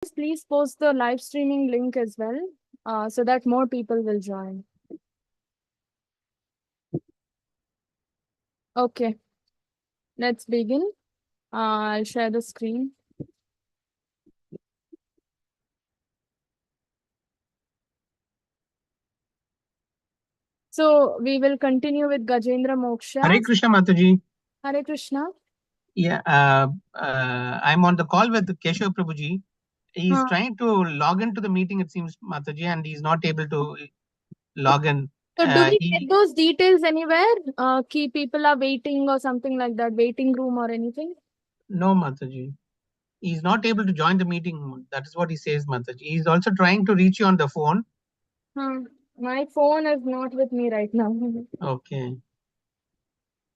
Please post the live streaming link as well, so that more people will join. Okay, let's begin. I'll share the screen. So we will continue with Gajendra Moksha. Hare Krishna, Mataji. Hare Krishna. Yeah, I'm on the call with Keshav Prabhuji. He's trying to log into the meeting, it seems, Mataji, and he's not able to log in. So do we get those details anywhere? Key people are waiting or something like that, waiting room or anything? No, Mataji. He's not able to join the meeting. That is what he says, Mataji. He's also trying to reach you on the phone. My phone is not with me right now. Okay.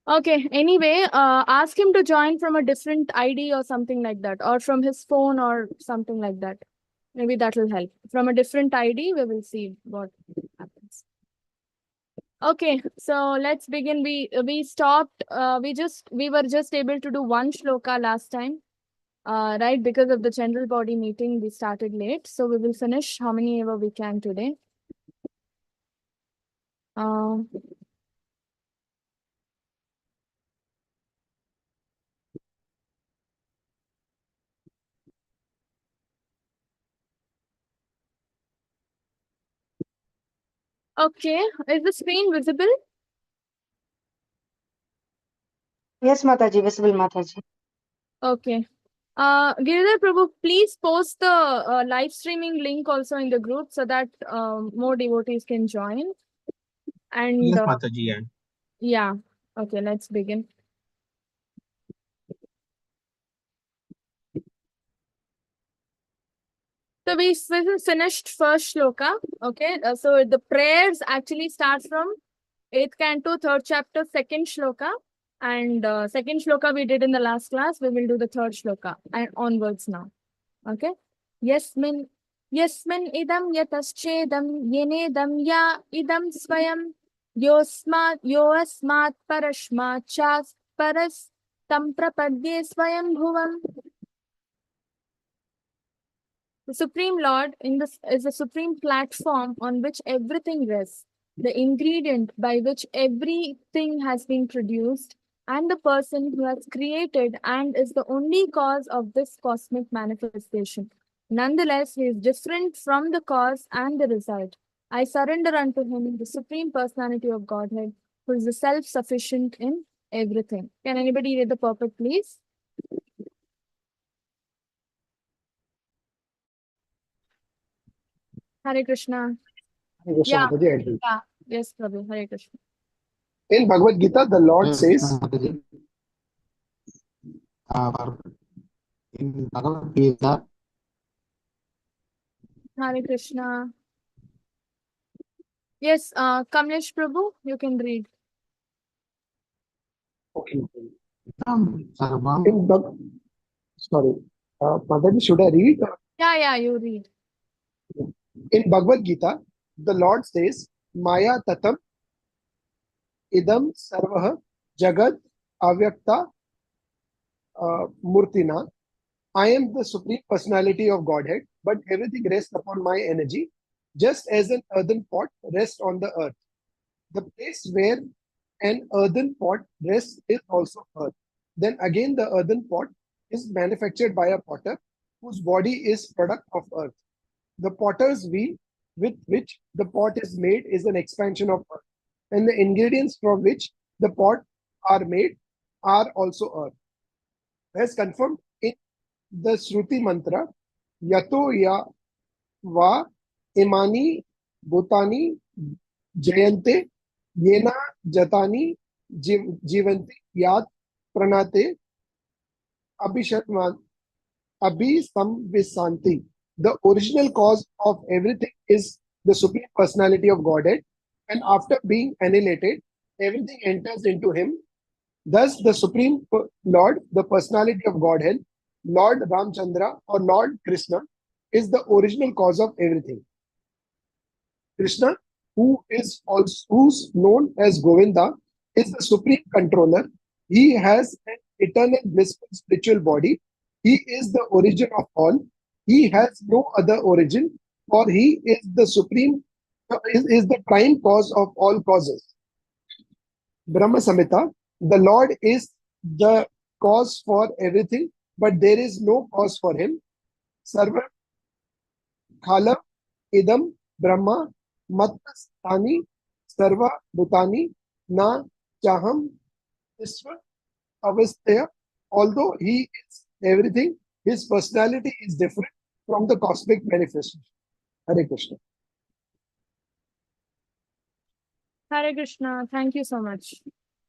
Okay, anyway, ask him to join from a different ID or something like that, or from his phone or something like that. Maybe that will help. From a different ID, we will see what happens. Okay, so let's begin. We stopped. We were just able to do one shloka last time, right? Because of the general body meeting, we started late. So we will finish how many ever we can today. Okay, is the screen visible? Yes, Mataji, visible Mataji. Okay. Giridhar Prabhu, please post the live streaming link also in the group so that more devotees can join. And yes, Mataji. Yeah. Okay, let's begin. So we finished first shloka. Okay, so the prayers actually start from 8th canto, 3rd chapter, 2nd shloka. And second shloka we did in the last class. We will do the third shloka and onwards now. Okay. Yasmin idam yataschedam yenedam ya idam swayam yoasmat parashmat chas paras tam prapadye swayam bhuvam. The Supreme Lord is the supreme platform on which everything rests, the ingredient by which everything has been produced, and the person who has created and is the only cause of this cosmic manifestation. Nonetheless, he is different from the cause and the result. I surrender unto him the Supreme Personality of Godhead, who is the self-sufficient in everything. Can anybody read the purport, please? Hare Krishna. Yeah. Yes, Prabhu. Hare Krishna. In Bhagavad Gita, the Lord says, in Bhagavad Gita, Hare Krishna. Yes, Kamlesh Prabhu, you can read. okay. Sarvam. Sorry, Mataji, should I read? Yeah, you read. In Bhagavad Gita, the Lord says, Maya tatam idam sarvah jagad avyakta murtina. I am the Supreme Personality of Godhead, but everything rests upon my energy, just as an earthen pot rests on the earth. The place where an earthen pot rests is also earth. Then again, the earthen pot is manufactured by a potter whose body is product of earth. The potter's wheel with which the pot is made is an expansion of earth, and the ingredients from which the pot are made are also earth. As confirmed in the Shruti mantra, Yato ya va imani bhutani jayante yena jatani jivanti yat pranate abhisamvisanti. The original cause of everything is the Supreme Personality of Godhead, and after being annihilated, everything enters into him. Thus, the Supreme Lord, the Personality of Godhead, Lord Ramchandra or Lord Krishna, is the original cause of everything. Krishna, who's known as Govinda, is the supreme controller. He has an eternal blissful spiritual body. He is the origin of all. He has no other origin, for he is the supreme, is the prime cause of all causes. Brahma Samhita, the Lord is the cause for everything, but there is no cause for him. Sarva Khala Idam Brahma Matastani Sarva Bhutani Na Chaham Isva Avastaya. Although he is everything, his personality is different from the cosmic manifestation. Hare Krishna. Hare Krishna. Thank you so much.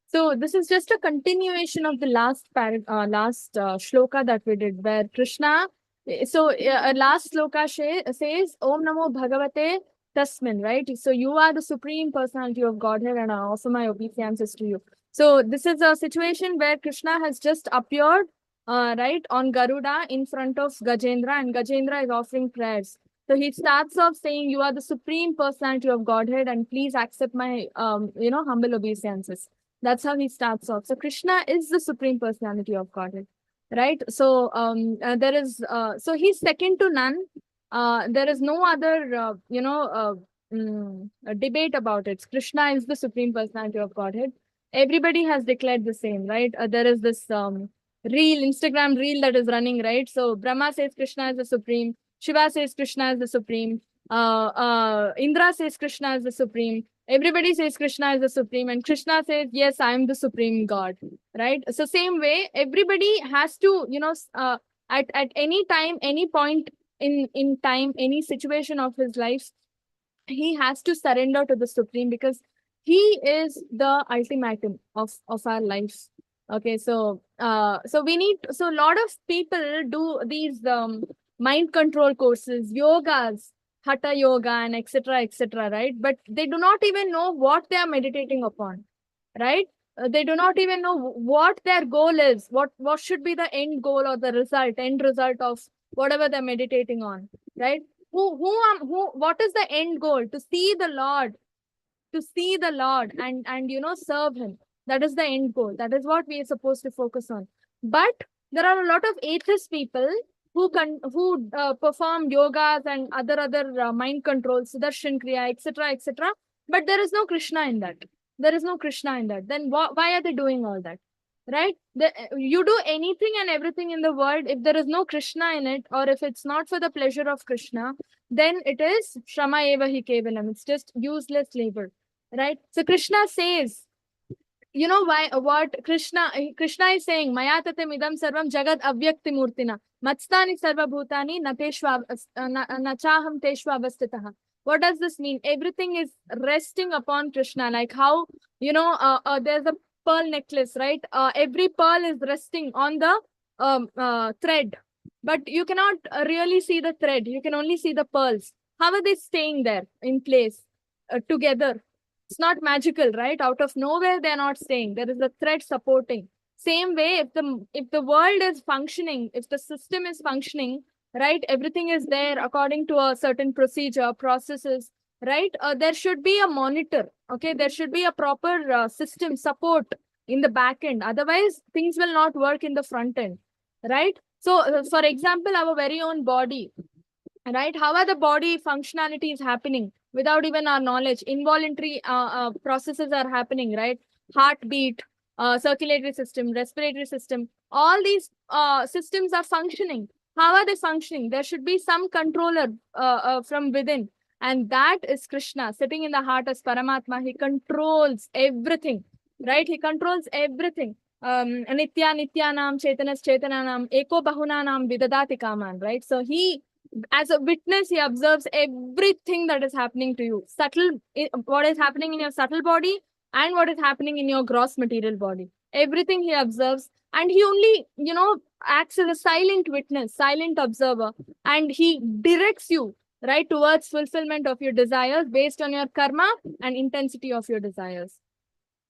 So this is just a continuation of the last shloka that we did, where Krishna. So last shloka says, "Om Namo Bhagavate Tasmin." Right. So you are the supreme personality of Godhead, and I offer my obeisances to you. So this is a situation where Krishna has just appeared, right, on Garuda in front of Gajendra, and Gajendra is offering prayers. So he starts off saying, "You are the supreme personality of Godhead, and please accept my, humble obeisances." That's how he starts off. So Krishna is the supreme personality of Godhead, right? So so he's second to none. There is no other, a debate about it. Krishna is the supreme personality of Godhead. Everybody has declared the same, right? There is this Instagram reel that is running, right? So Brahma says Krishna is the supreme. Shiva says Krishna is the supreme. Indra says Krishna is the supreme. Everybody says Krishna is the supreme, and Krishna says, "Yes, I am the supreme God." Right? So same way, everybody has to, at any time, any point in time, any situation of his life, he has to surrender to the supreme, because he is the ultimatum of our life. Okay, so so a lot of people do these mind control courses, yogas, hatha yoga, and etc., right? But they do not even know what they are meditating upon, right? They do not even know what their goal is, what should be the end goal or the end result of whatever they're meditating on, right? What is the end goal? To see the Lord, and serve him. That is the end goal. That is what we are supposed to focus on. But there are a lot of atheist people who perform yogas and other mind controls, Sudarshan Kriya, etc., but there is no Krishna in that. Then why are they doing all that? Right? You do anything and everything in the world, if there is no Krishna in it, or if it's not for the pleasure of Krishna, then it is Shrama eva hi kevalam. It's just useless labor. Right? So Krishna says, you know why? What Krishna is saying, Maya tatem idam sarvam jagat avyakti murtina matstani sarva bhutani nachaham teshva avastitaha. What does this mean? Everything is resting upon Krishna. Like how, there's a pearl necklace, right? Every pearl is resting on the thread, but you cannot really see the thread. You can only see the pearls. How are they staying there in place together? It's not magical, right? Out of nowhere, they're not staying. There is a thread supporting. Same way, if the world is functioning, if the system is functioning, right? Everything is there according to a certain procedure, processes, right? There should be a monitor. Okay, there should be a proper system support in the back end. Otherwise, things will not work in the front end, right? So, for example, our very own body, right? How are the body functionalities happening without even our knowledge? Involuntary processes are happening, right? Heartbeat, circulatory system, respiratory system, all these systems are functioning. How are they functioning? There should be some controller from within, and that is Krishna sitting in the heart as Paramatma. He controls everything, right? He controls everything. Nitya Nityanam Chetanas Chetananam Eko Bahunanam Vidadati Kaman, right? So he, as a witness, he observes everything that is happening to you. What is happening in your subtle body and what is happening in your gross material body. Everything he observes, and he only, acts as a silent witness, silent observer, and he directs you, right, towards fulfillment of your desires based on your karma and intensity of your desires.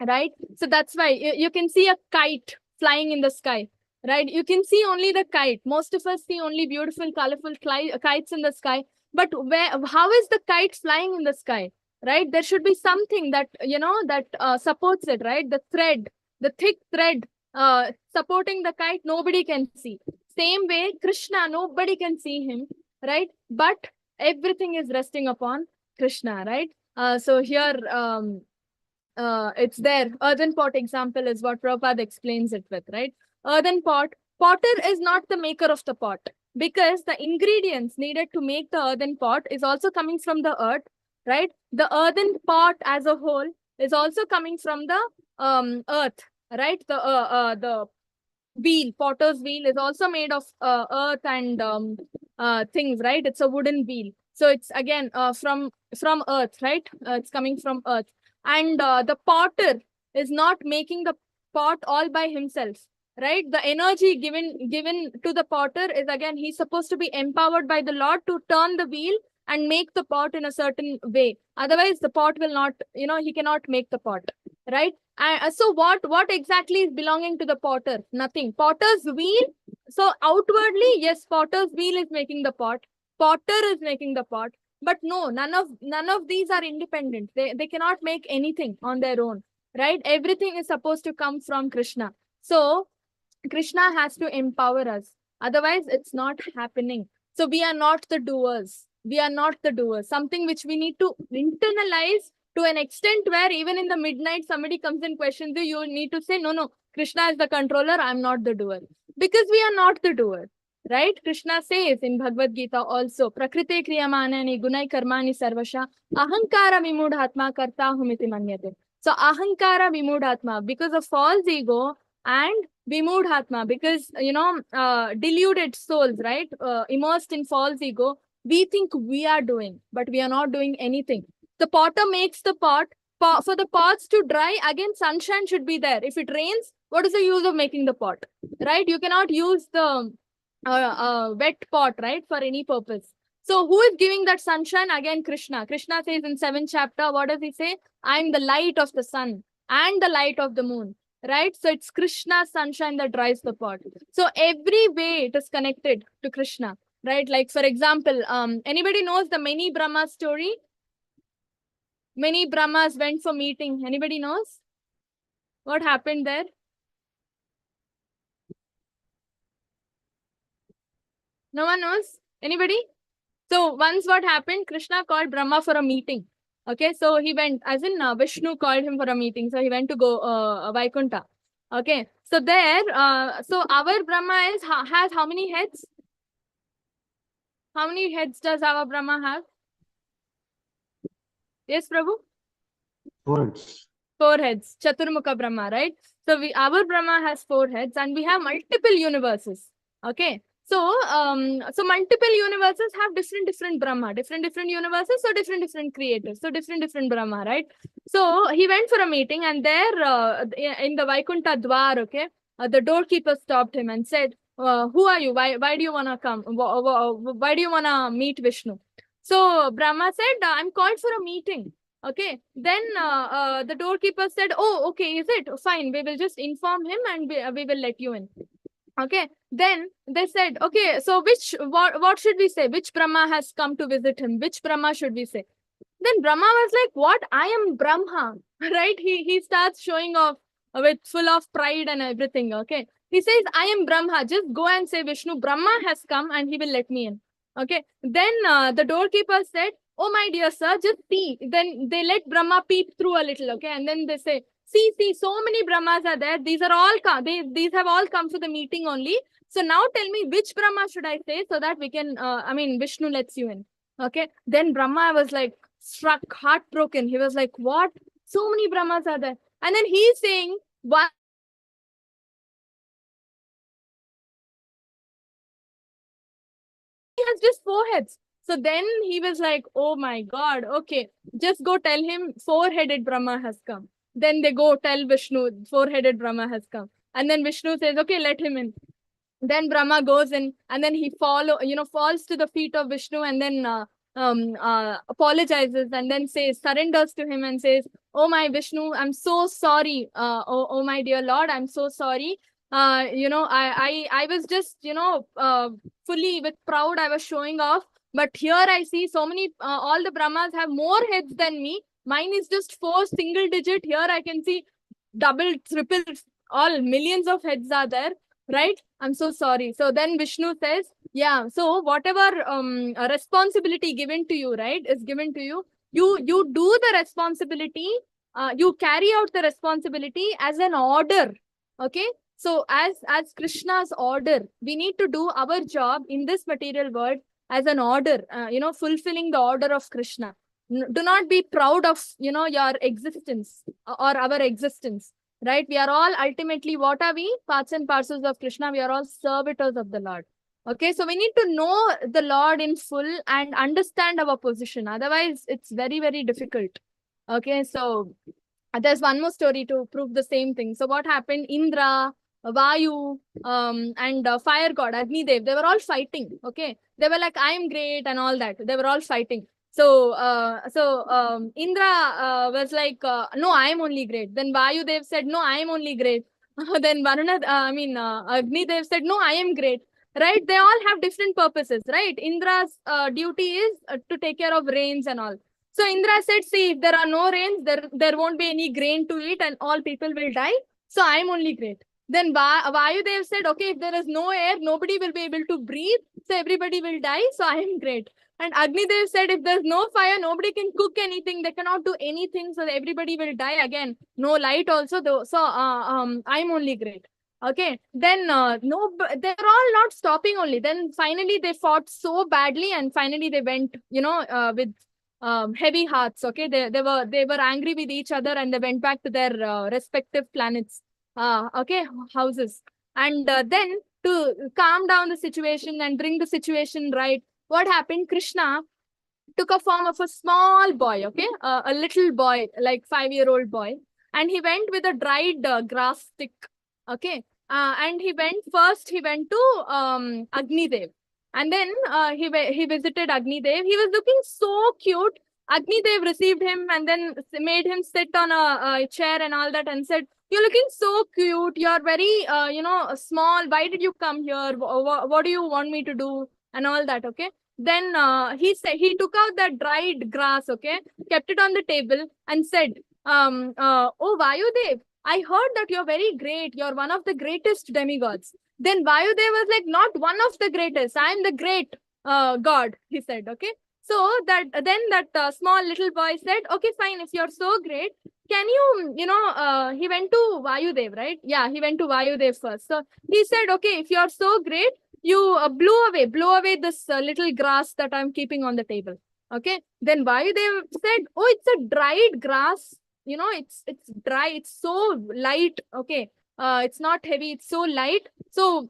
Right? So that's why you can see a kite flying in the sky. Right? You can see only the kite. Most of us see only beautiful, colorful kites in the sky. But how is the kite flying in the sky? Right? There should be something that, that supports it, right? The thick thread supporting the kite, nobody can see. Same way, Krishna, nobody can see him, right? But everything is resting upon Krishna, right? So here, it's there. Earthen pot example is what Prabhupada explains it with, right? Earthen pot, potter is not the maker of the pot, because the ingredients needed to make the earthen pot is also coming from the earth, right? The earthen pot as a whole is also coming from the earth, right? The wheel, potter's wheel is also made of earth and things, right? It's a wooden wheel. So it's again from earth, right? It's coming from earth. And the potter is not making the pot all by himself, right? The energy given to the potter is, again, he's supposed to be empowered by the Lord to turn the wheel and make the pot in a certain way. Otherwise, the pot will not, he cannot make the pot, right? So what exactly is belonging to the potter? Nothing. Potter's wheel. So outwardly, yes, potter's wheel is making the pot. Potter is making the pot. But no, none of these are independent. They cannot make anything on their own, right? Everything is supposed to come from Krishna. So Krishna has to empower us. Otherwise, it's not happening. So we are not the doers. We are not the doers. Something which we need to internalize to an extent where even in the midnight, somebody comes and questions you, you need to say, no, Krishna is the controller, I'm not the doer. Because we are not the doer, right? Krishna says in Bhagavad Gita also, Prakrite kriyamanani gunai karmani sarvasha ahankara vimudhatma karta humiti manyate. So ahankara vimudhatma, because of false ego, and vimudhatma, because, deluded souls, right? Immersed in false ego, we think we are doing, but we are not doing anything. The potter makes the pot. For the pots to dry, again, sunshine should be there. If it rains, what is the use of making the pot, right? You cannot use the wet pot, right, for any purpose. So who is giving that sunshine? Again, Krishna. Krishna says in 7th chapter, what does he say? I am the light of the sun and the light of the moon, right? So it's Krishna's sunshine that dries the pot. So every way it is connected to Krishna, right? Like, for example, anybody knows the many Brahma story? Many Brahmas went for meeting. Anybody knows what happened there? No one knows? Anybody? So once what happened, Krishna called Brahma for a meeting. Okay, so he went, as in Vishnu called him for a meeting. So he went to go Vaikuntha. Okay, so there, so our Brahma has how many heads? How many heads does our Brahma have? Yes, Prabhu? 4 heads. 4 heads. Chaturmukha Brahma, right? So our Brahma has 4 heads and we have multiple universes. Okay. So, so multiple universes have different Brahma, different universes, so different creators, so different Brahma, right? So he went for a meeting and there in the Vaikuntha Dwar, okay, the doorkeeper stopped him and said, who are you? Why do you want to come? Why do you want to meet Vishnu? So Brahma said, I'm called for a meeting. Okay, then the doorkeeper said, oh, okay, is it? Fine, we will just inform him and we will let you in. Okay, then they said, okay, so what should we say? Which Brahma has come to visit him? Which Brahma should we say? Then Brahma was like, what? I am Brahma, right? He starts showing off with full of pride and everything, okay? He says, I am Brahma. Just go and say Vishnu, Brahma has come and he will let me in. Okay, then the doorkeeper said, oh, my dear sir, just see. Then they let Brahma peep through a little, okay? And then they say, see, so many Brahmas are there. These are all these have all come for the meeting only. So now tell me which Brahma should I say so that we can, Vishnu lets you in. Okay. Then Brahma was like struck, heartbroken. He was like, what? So many Brahmas are there. And then he's saying, why? He has just 4 heads. So then he was like, oh my God, okay, just go tell him 4-headed Brahma has come. Then they go tell Vishnu, 4-headed Brahma has come. And then Vishnu says, okay, let him in. Then Brahma goes in and then he falls to the feet of Vishnu and then apologizes and then surrenders to him and says, oh my Vishnu, I'm so sorry. Oh my dear Lord, I'm so sorry. I was just, fully with proud, I was showing off. But here I see so many, all the Brahmas have more heads than me. Mine is just 4 single digit. Here I can see double, triple, all millions of heads are there. right? I'm so sorry. So then Vishnu says, yeah, so whatever responsibility given to you, right, is given to you, you do the responsibility, you carry out the responsibility as an order. Okay, so as Krishna's order, we need to do our job in this material world as an order, fulfilling the order of Krishna. Do not be proud of your existence or our existence, right? We are all ultimately, what are we? Parts and parcels of Krishna. We are all servitors of the Lord. Okay, so we need to know the Lord in full and understand our position. Otherwise, it's very, very difficult. Okay, so there's one more story to prove the same thing. So what happened? Indra, Vayu, and fire god Agni Dev, they were all fighting. Okay, they were like, I am great and all that. They were all fighting. So Indra was like, no, I am only great. Then Vayu Dev said, no, I am only great. Then Varuna, Agni Dev said, no, I am great. Right? They all have different purposes, right? Indra's duty is to take care of rains and all. So Indra said, see, if there are no rains, there won't be any grain to eat and all people will die. So I'm only great. Then Vayudev said, okay, if there is no air, nobody will be able to breathe. So everybody will die. So I am great. And Agnidev said, if there's no fire, nobody can cook anything. They cannot do anything. So everybody will die again. No light also. Though. So I'm only great. Okay. Then no, they're all not stopping only. Then finally they fought so badly and finally they went, with heavy hearts. Okay, they were angry with each other and they went back to their respective planets, houses. And then to calm down the situation and bring the situation right, what happened? Krishna took a form of a small boy, okay, a little boy, like 5-year-old boy, and he went with a dried grass stick. Okay, and he went to Agni Dev. And then he visited Agni Dev. He was looking so cute. Agni Dev received him and then made him sit on a chair and all that and said, you're looking so cute. You're very, small. Why did you come here? What do you want me to do? And all that, okay? Then he took out that dried grass, okay, kept it on the table and said, oh, Vayudev, I heard that you're very great. You're one of the greatest demigods. Then Vayudev was like, not one of the greatest. I'm the great god, he said, okay. So that small little boy said, okay, fine, if you're so great, can you, he went to Vayudev, right? Yeah, he went to Vayudev first. So he said, okay, if you're so great, you blow away this little grass that I'm keeping on the table. Okay. Then Vayudev said, oh, it's a dried grass. It's dry. It's so light. Okay. It's not heavy. It's so light. So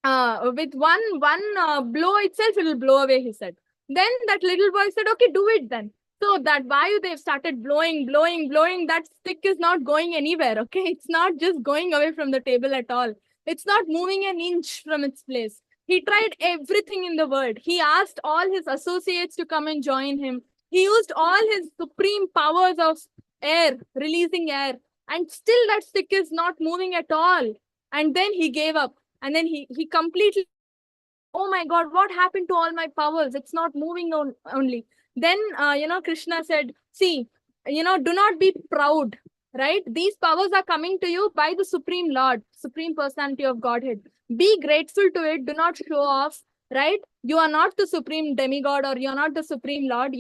with one blow itself, it will blow away, he said. Then that little boy said, okay, do it then. So that Vayudev started blowing. That stick is not going anywhere. Okay. It's not just going away from the table at all. It's not moving an inch from its place. He tried everything in the world. He asked all his associates to come and join him. He used all his supreme powers of air, releasing air, and still that stick is not moving at all. And then he gave up. And then he completely, oh my God, what happened to all my powers? It's not moving only. Then, Krishna said, see, do not be proud, right? These powers are coming to you by the Supreme Lord, Supreme Personality of Godhead. Be grateful to it. Do not show off, right? You are not the Supreme Demigod or you're not the Supreme Lord.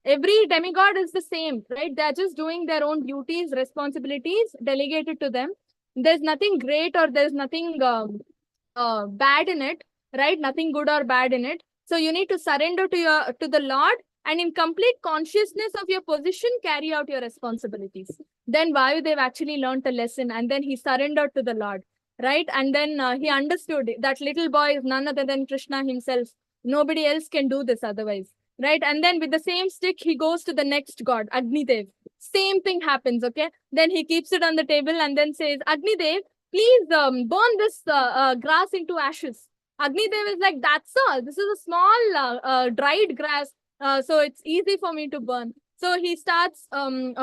Every demigod is the same, right? They're just doing their own duties, responsibilities delegated to them. There's nothing great or there's nothing bad in it, right? Nothing good or bad in it. So you need to surrender to the Lord and in complete consciousness of your position, carry out your responsibilities. Then Vayudev actually learned a lesson and then he surrendered to the Lord, right? And then he understood that little boy is none other than Krishna himself. Nobody else can do this otherwise, right? And then with the same stick, he goes to the next god, Agni Dev. Same thing happens, okay? Then he keeps it on the table and then says, Agni Dev, please burn this grass into ashes. Agni Dev is like, that's all. This is a small dried grass. So it's easy for me to burn. So he starts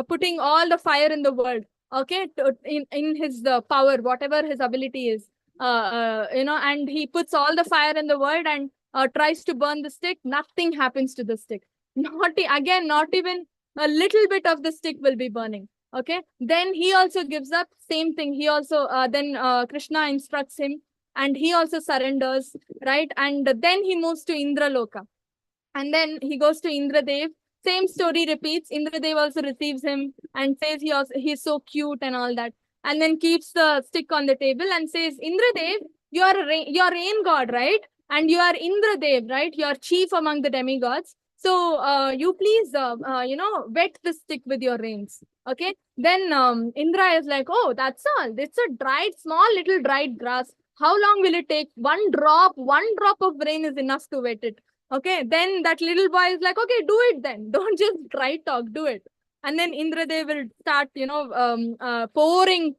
putting all the fire in the world, okay, in his power, whatever his ability is, and he puts all the fire in the world and tries to burn the stick. Nothing happens to the stick. Not even a little bit of the stick will be burning. Okay. Then he also gives up. Same thing. He also then Krishna instructs him and he also surrenders, right? And then he moves to Indraloka. And then he goes to Indradev. Same story repeats. Indradev also receives him and says he's so cute and all that. And then keeps the stick on the table and says, Indradev, you're rain god, right? And you are Indradev, right? You are chief among the demigods. So you please, wet the stick with your rains. Okay. Then Indra is like, oh, that's all. It's a small little dried grass. How long will it take? One drop of rain is enough to wet it. Okay, then that little boy is like, okay, do it then. Don't just try talk, do it. And then Indradev will start, pouring,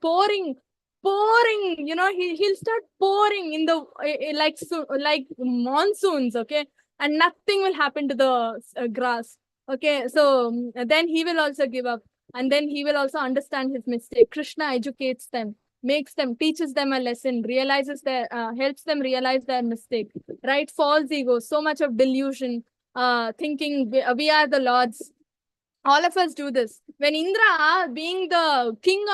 he'll start pouring in the, like monsoons, okay? And nothing will happen to the grass. Okay, so then he will also give up. And then he will also understand his mistake. Krishna educates them, teaches them a lesson, helps them realize their mistake, right? False ego, so much of delusion, thinking we are the lords. All of us do this. When Indra, being the king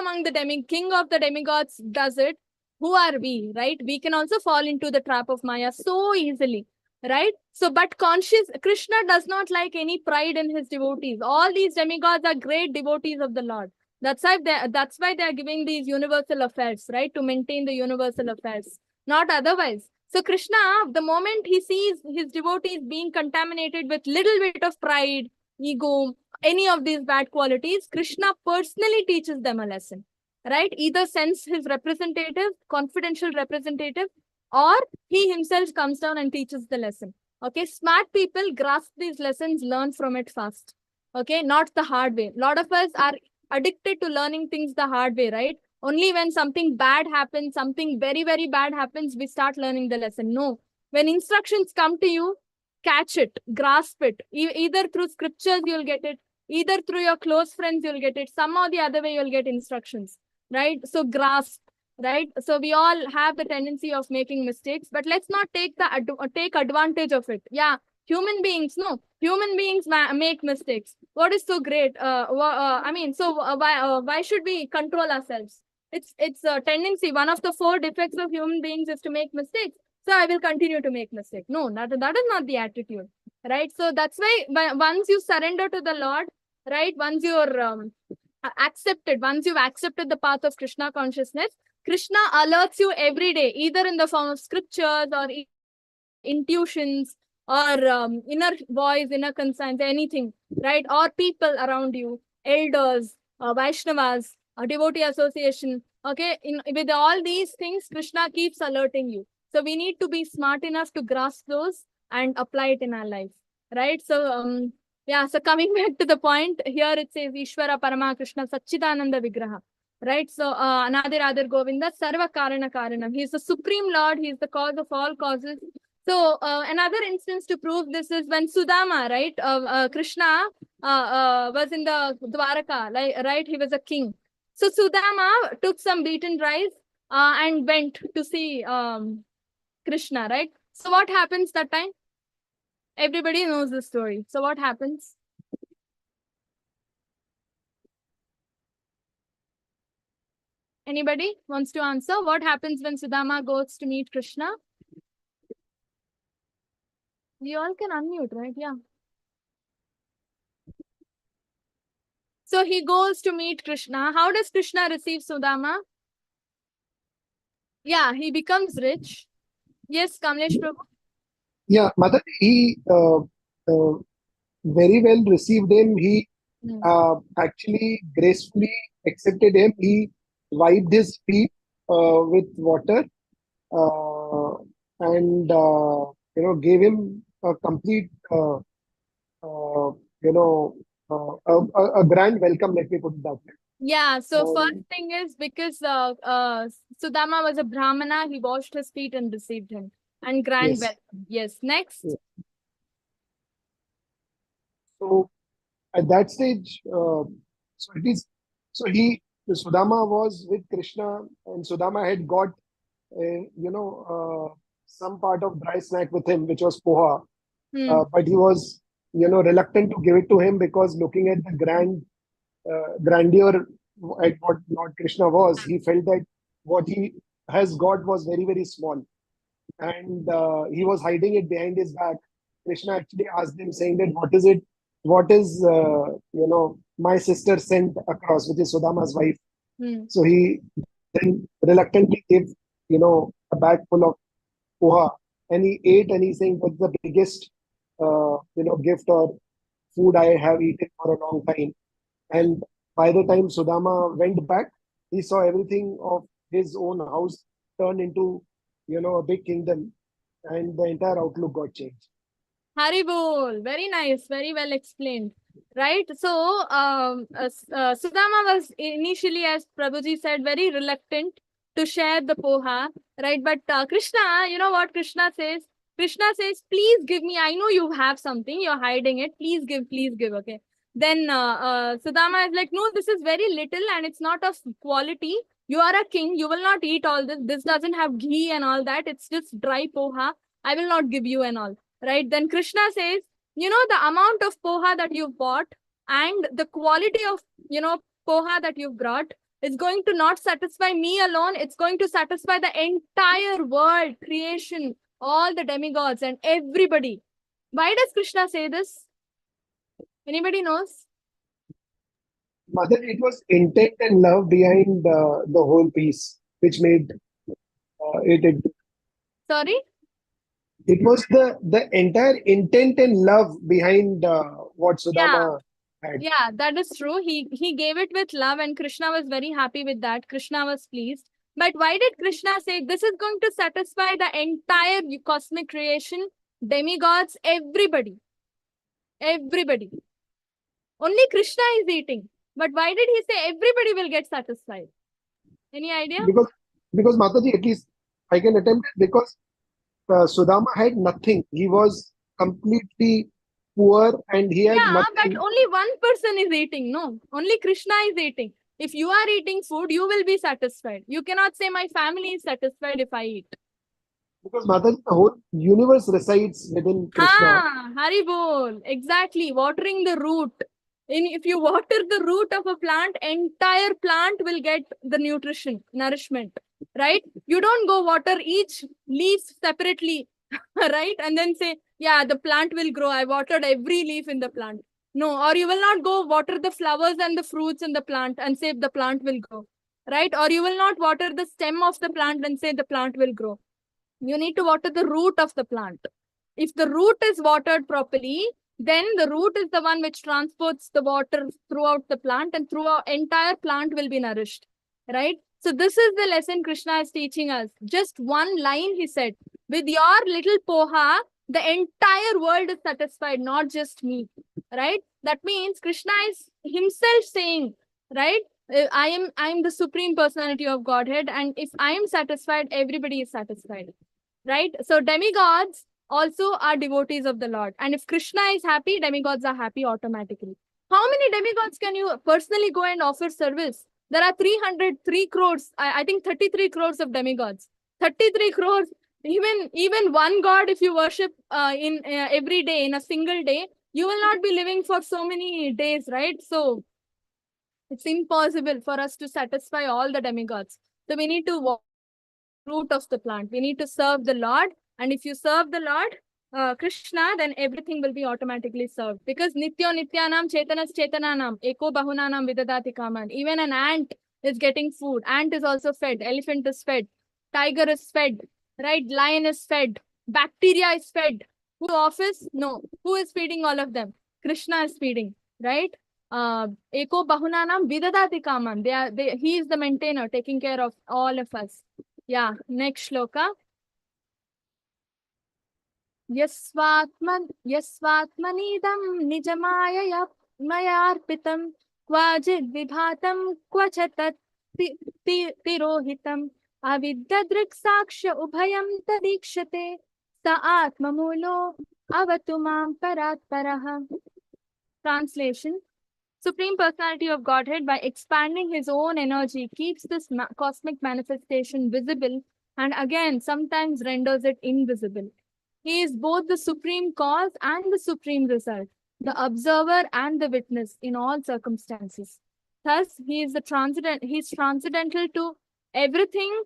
of the demigods, does it, who are we, right? We can also fall into the trap of Maya so easily, right? So, but Krishna does not like any pride in his devotees. All these demigods are great devotees of the Lord. That's why they are giving these universal affairs, right? To maintain the universal affairs, not otherwise. So Krishna, the moment he sees his devotees being contaminated with little bit of pride, ego, any of these bad qualities, Krishna personally teaches them a lesson, right? Either sends his representative, confidential representative, or he himself comes down and teaches the lesson. Okay, smart people grasp these lessons, learn from it fast. Okay, not the hard way. A lot of us are addicted to learning things the hard way, right? Only when something bad happens, something very, very bad happens, we start learning the lesson. No, when instructions come to you, catch it, grasp it. Either through scriptures, you'll get it. Either through your close friends, you'll get it. Some or the other way, you'll get instructions, right? So grasp, right? So we all have the tendency of making mistakes, but let's not take advantage of it. Yeah, human beings make mistakes. What is so great? Why should we control ourselves? It's a tendency. One of the 4 defects of human beings is to make mistakes. So I will continue to make mistakes. No, that is not the attitude, right? So that's why once you surrender to the Lord, right? Once you're once you've accepted the path of Krishna consciousness, Krishna alerts you every day, either in the form of scriptures or intuitions or inner voice, inner conscience, anything, right? Or people around you, elders, Vaishnavas, devotee association. Okay, with all these things, Krishna keeps alerting you. So we need to be smart enough to grasp those and apply it in our life, right? So so coming back to the point, here it says Ishvara Parama Krishna Satchidananda Vigraha. Right, so Anadir Govinda Sarva Karana Karanam. He is the supreme Lord. He is the cause of all causes. So another instance to prove this is when Sudama, right, Krishna was in the Dwaraka, right? He was a king. So Sudama took some beaten rice and went to see Krishna, right? So what happens that time? Everybody knows the story. So what happens? Anybody wants to answer? What happens when Sudama goes to meet Krishna? You all can unmute, right? Yeah. So he goes to meet Krishna. How does Krishna receive Sudama? Yeah, he becomes rich. Yes, Kamlesh Prabhu. Yeah, Mother, he very well received him. He actually gracefully accepted him. He wiped his feet with water and gave him a complete a grand welcome. Let me put it that way. Yeah, so first thing is because Sudama was a Brahmana, he washed his feet and received him. And grand welcome. Yes, next. Yeah. So at that stage, Sudama was with Krishna, and Sudama had got some part of dry snack with him, which was poha. But he was reluctant to give it to him because looking at the grandeur at what Lord Krishna was, he felt that what he his god was very, very small, and he was hiding it behind his back. Krishna actually asked him, saying that, "What is it? What is my sister sent across, which is Sudama's wife?" Hmm. So he then reluctantly gave, a bag full of poha, and he ate, and he's saying, "That's the biggest, gift or food I have eaten for a long time." And by the time Sudama went back, he saw everything of his own house turn into, a big kingdom, and the entire outlook got changed. Haribol, very nice, very well explained. Right. So, Sudama was initially, as Prabhuji said, very reluctant to share the poha. Right. But Krishna, you know what Krishna says? Krishna says, please give me. I know you have something. You're hiding it. Please give. Please give. Okay. Then Sudama is like, no, this is very little and it's not of quality. You are a king. You will not eat all this. This doesn't have ghee and all that. It's just dry poha. I will not give you and all. Right? Then Krishna says, the amount of poha that you've bought and the quality of, poha that you've brought is going to not satisfy me alone. It's going to satisfy the entire world, creation, all the demigods and everybody. Why does Krishna say this? Anybody knows? Mother, it was intent and love behind the whole piece, which made it. Sorry? It was the entire intent and love behind what Sudama had. Yeah, that is true. He gave it with love and Krishna was very happy with that. Krishna was pleased. But why did Krishna say this is going to satisfy the entire cosmic creation, demigods, everybody? Everybody. Only Krishna is eating. But why did he say everybody will get satisfied? Any idea? Because Mataji, at least I can attempt it, because Sudama had nothing. He was completely poor and he had Yeah, nothing. but only one person is eating. No, only Krishna is eating. If you are eating food, you will be satisfied. You cannot say my family is satisfied if I eat. Because Mataji, the whole universe resides within Krishna. Haribol, exactly. Watering the root. If you water the root of a plant, entire plant will get the nourishment, right? You don't go water each leaf separately, right? And then say, yeah, the plant will grow. I watered every leaf in the plant. No, or you will not go water the flowers and the fruits in the plant and say the plant will grow, right? Or you will not water the stem of the plant and say the plant will grow. You need to water the root of the plant. If the root is watered properly, then the root is the one which transports the water throughout the plant and throughout entire plant will be nourished, right? So this is the lesson Krishna is teaching us. Just one line he said, with your little poha, the entire world is satisfied, not just me, right? That means Krishna is himself saying, right? I am the supreme personality of Godhead, and if I am satisfied, everybody is satisfied, right? So demigods also are devotees of the Lord, and if Krishna is happy, demigods are happy automatically. How many demigods can you personally go and offer service? There are 303 crores, I think 33 crores of demigods. 33 crores, even one god, if you worship in every day, in a single day, you will not be living for so many days, right? So it's impossible for us to satisfy all the demigods. So we need to walk root of the plant. We need to serve the Lord. And if you serve the Lord, Krishna, then everything will be automatically served. Because Nityo Nityanam Chetanas Chetananam Eko Bahunanam Vidadati Kaman. Even an ant is getting food. Ant is also fed. Elephant is fed. Tiger is fed. Right? Lion is fed. Bacteria is fed. Who office? No. Who is feeding all of them? Krishna is feeding. Right? Eko Bahunanam Vidadati Kaman. He is the maintainer, taking care of all of us. Yeah, next shloka. Yasvatmanidam nijamaya mayarpitam kvajid vibhatam kvachatat tirohitam avidyadrik saksha ubhayam tadikshate sa atmamulo avatumam paratparaha. Translation. Supreme Personality of Godhead, by expanding his own energy, keeps this cosmic manifestation visible and again sometimes renders it invisible. He is both the supreme cause and the supreme result, the observer and the witness in all circumstances. Thus, he is transcendental to everything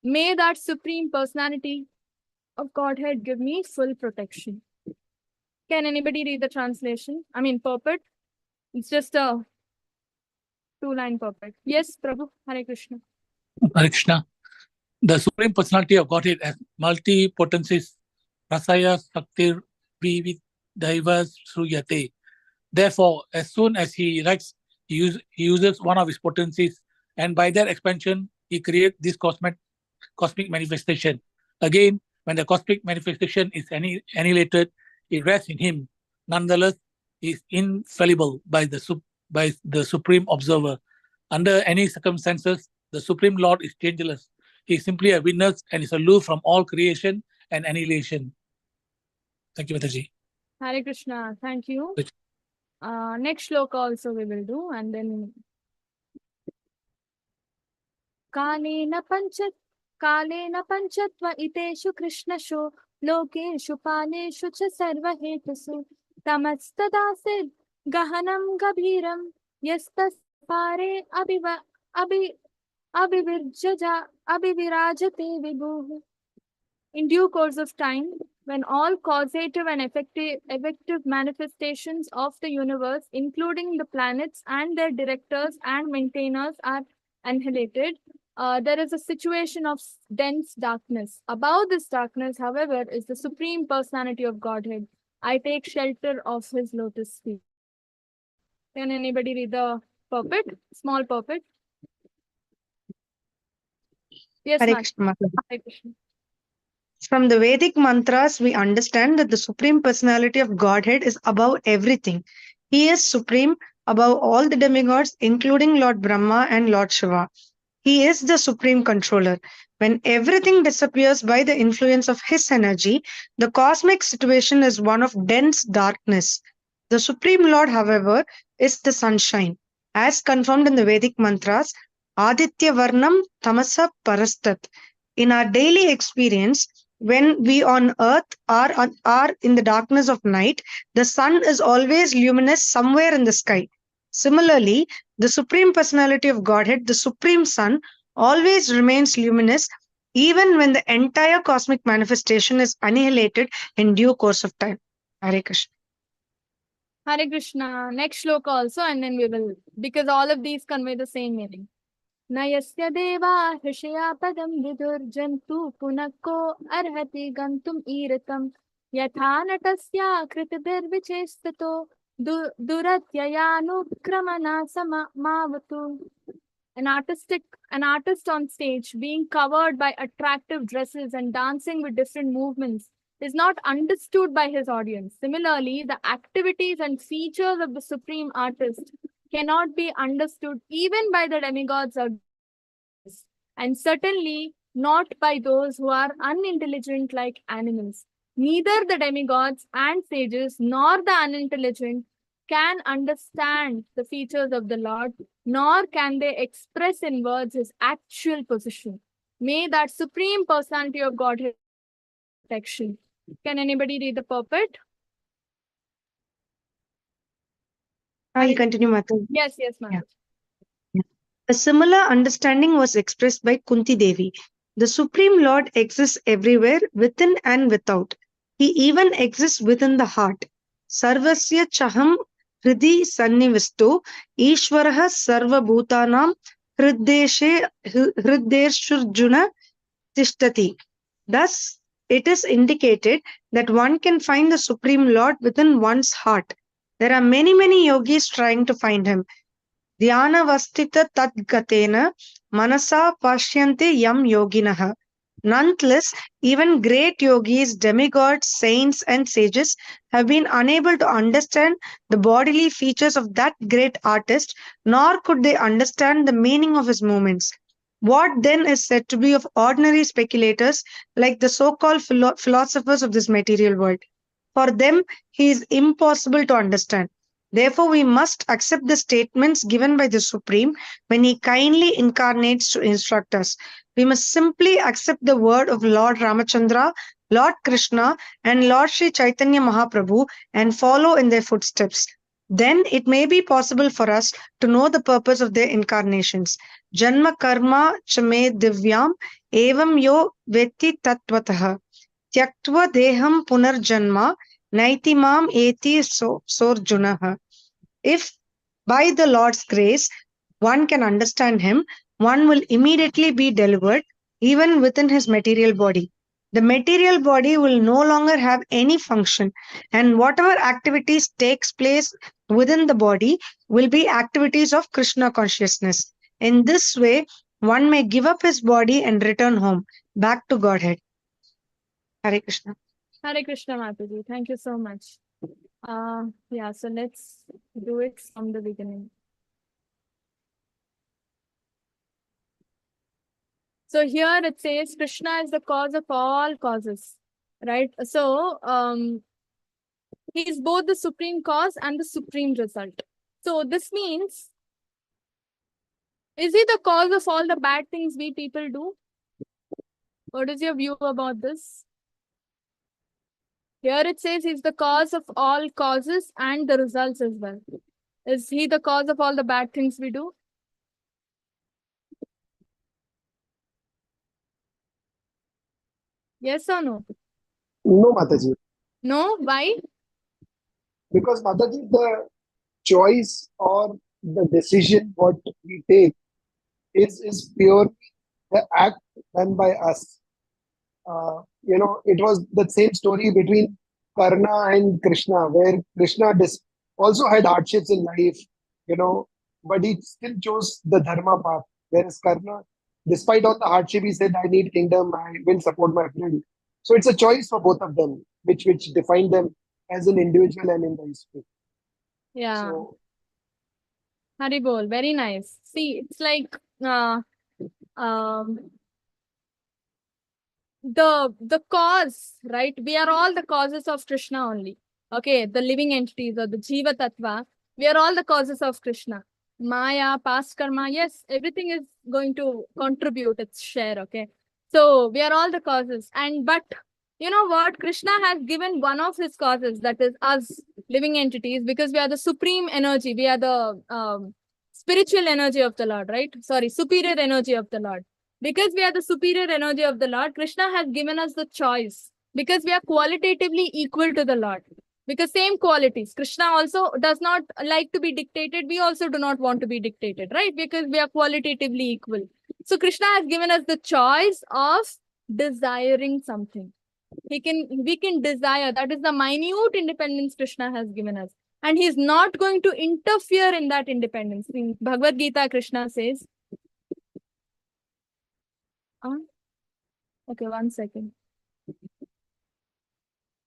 May that Supreme Personality of Godhead give me full protection. Can anybody read the translation? I mean, purport. It's just a 2-line purport. Yes, Prabhu. Hare Krishna. Hare Krishna. The Supreme Personality of Godhead has multi-potencies, Rasaya Saktir Vivid Daivas Sruyate. Therefore, as soon as he writes, he uses one of his potencies, and by their expansion, he creates this cosmic manifestation. Again, when the cosmic manifestation is annihilated, it rests in him. Nonetheless, he is infallible by the Supreme Observer. Under any circumstances, the Supreme Lord is changeless. He is simply a witness and is aloof from all creation and annihilation. Thank you, Mataji. Hare Krishna. Thank you. Right. Next shloka also we will do, and then Kalena panchatva iteshu krishnashu lokeshu paleshu cha sarva hetusu tamastadasid gahanam gabhiram yastas pare abhivirajate vibhuh. In due course of time, when all causative and effective manifestations of the universe, including the planets and their directors and maintainers, are annihilated, there is a situation of dense darkness. Above this darkness, however, is the Supreme Personality of Godhead. I take shelter of his lotus feet. Can anybody read the purport? Small purport. Yes, Hare ma'am. Krishna, Mataji. Hare Krishna. From the Vedic mantras, we understand that the Supreme Personality of Godhead is above everything. He is supreme above all the demigods, including Lord Brahma and Lord Shiva. He is the supreme controller. When everything disappears by the influence of his energy, the cosmic situation is one of dense darkness. The Supreme Lord, however, is the sunshine. As confirmed in the Vedic mantras, Aditya Varnam Tamasa Parastat. In our daily experience, when we on earth are in the darkness of night, the sun is always luminous somewhere in the sky. Similarly, the Supreme Personality of Godhead, the Supreme Sun, always remains luminous even when the entire cosmic manifestation is annihilated in due course of time. Hare Krishna. Hare Krishna. Next shloka also, and then we will, because all of these convey the same meaning. Nayasya deva hrishya padam vidur jantu punakko arhati gantum iratam yatha natasya kritabir vichestato duratyayanu sama mavatu. An artist on stage being covered by attractive dresses and dancing with different movements is not understood by his audience. Similarly, the activities and features of the supreme artist cannot be understood even by the demigods or gods, and certainly not by those who are unintelligent like animals. Neither the demigods and sages nor the unintelligent can understand the features of the Lord, nor can they express in words his actual position. May that Supreme Personality of Godhead protection. Can anybody read the purport? I'll continue, Mataji. Yes, ma'am. Yeah. A similar understanding was expressed by Kunti Devi. The Supreme Lord exists everywhere, within and without. He even exists within the heart. Sarvasya chaham hridi sannivisto Ishwaraha sarva bhutanam hriddeshurjuna tishtati. Thus, it is indicated that one can find the Supreme Lord within one's heart. There are many yogis trying to find him. Dhyana vastita tadgatena manasa pashyante yam yoginaha. Nonetheless, even great yogis, demigods, saints, and sages have been unable to understand the bodily features of that great artist, nor could they understand the meaning of his movements. What then is said to be of ordinary speculators like the so-called philosophers of this material world? For them, he is impossible to understand. Therefore, we must accept the statements given by the Supreme when he kindly incarnates to instruct us. We must simply accept the word of Lord Ramachandra, Lord Krishna, and Lord Sri Chaitanya Mahaprabhu and follow in their footsteps. then it may be possible for us to know the purpose of their incarnations. Janma karma chame divyam evam yo vetti tattvataha tyaktva deham punarjanma naitimam eti sorjunaha. If by the Lord's grace one can understand him, one will immediately be delivered even within his material body. The material body will no longer have any function, and whatever activities takes place within the body will be activities of Krishna consciousness. In this way, one may give up his body and return home, back to Godhead. Hare Krishna. Hare Krishna, Mataji. Thank you so much. Yeah, so let's do it from the beginning. So here it says Krishna is the cause of all causes, right? So he is both the supreme cause and the supreme result. So this means, is he the cause of all the bad things we people do? What is your view about this? Here it says he's the cause of all causes and the results as well. Is he the cause of all the bad things we do? Yes or no? No, Mataji. No? Why? Because Mataji, the choice or the decision what we take is purely the act done by us. It was the same story between Karna and Krishna, where Krishna also had hardships in life, but he still chose the dharma path. Whereas Karna, despite all the hardship, he said, I need kingdom, I will support my friend. So it's a choice for both of them, which define them as an individual and in the history. Yeah. So, Haribol, very nice. See, it's like the cause, right? We are all the causes of Krishna only. Okay, the living entities or the Jiva Tattva, we are all the causes of Krishna. Maya, past karma, yes, everything is going to contribute its share, okay? So we are all the causes. But you know what? Krishna has given one of his causes, that is us living entities, because we are the supreme energy. We are the spiritual energy of the Lord, right? Sorry, superior energy of the Lord. Because we are the superior energy of the Lord, Krishna has given us the choice. Because we are qualitatively equal to the Lord. Because same qualities. Krishna also does not like to be dictated. We also do not want to be dictated, right? Because we are qualitatively equal. So Krishna has given us the choice of desiring something. We can desire. That is the minute independence Krishna has given us. And he is not going to interfere in that independence. In Bhagavad Gita, Krishna says, okay, 1 second.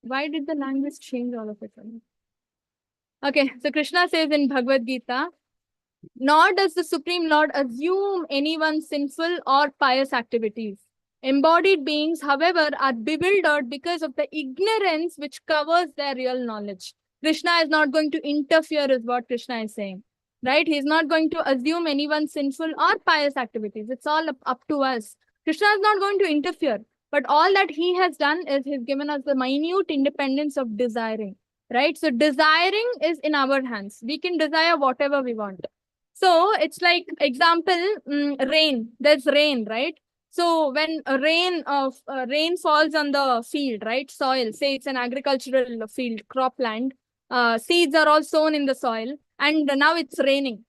Why did the language change all of a sudden? Okay, so Krishna says in Bhagavad Gita, nor does the Supreme Lord assume anyone's sinful or pious activities. Embodied beings, however, are bewildered because of the ignorance which covers their real knowledge. Krishna is not going to interfere, is what Krishna is saying. Right? He is not going to assume anyone's sinful or pious activities. It's all up to us. Krishna is not going to interfere. But all that he has done is he's given us the minute independence of desiring. Right? So desiring is in our hands. We can desire whatever we want. So it's like, example, rain. There's rain, right? So when rain falls on the field, right? Soil, say it's an agricultural field, cropland. Seeds are all sown in the soil, and now it's raining.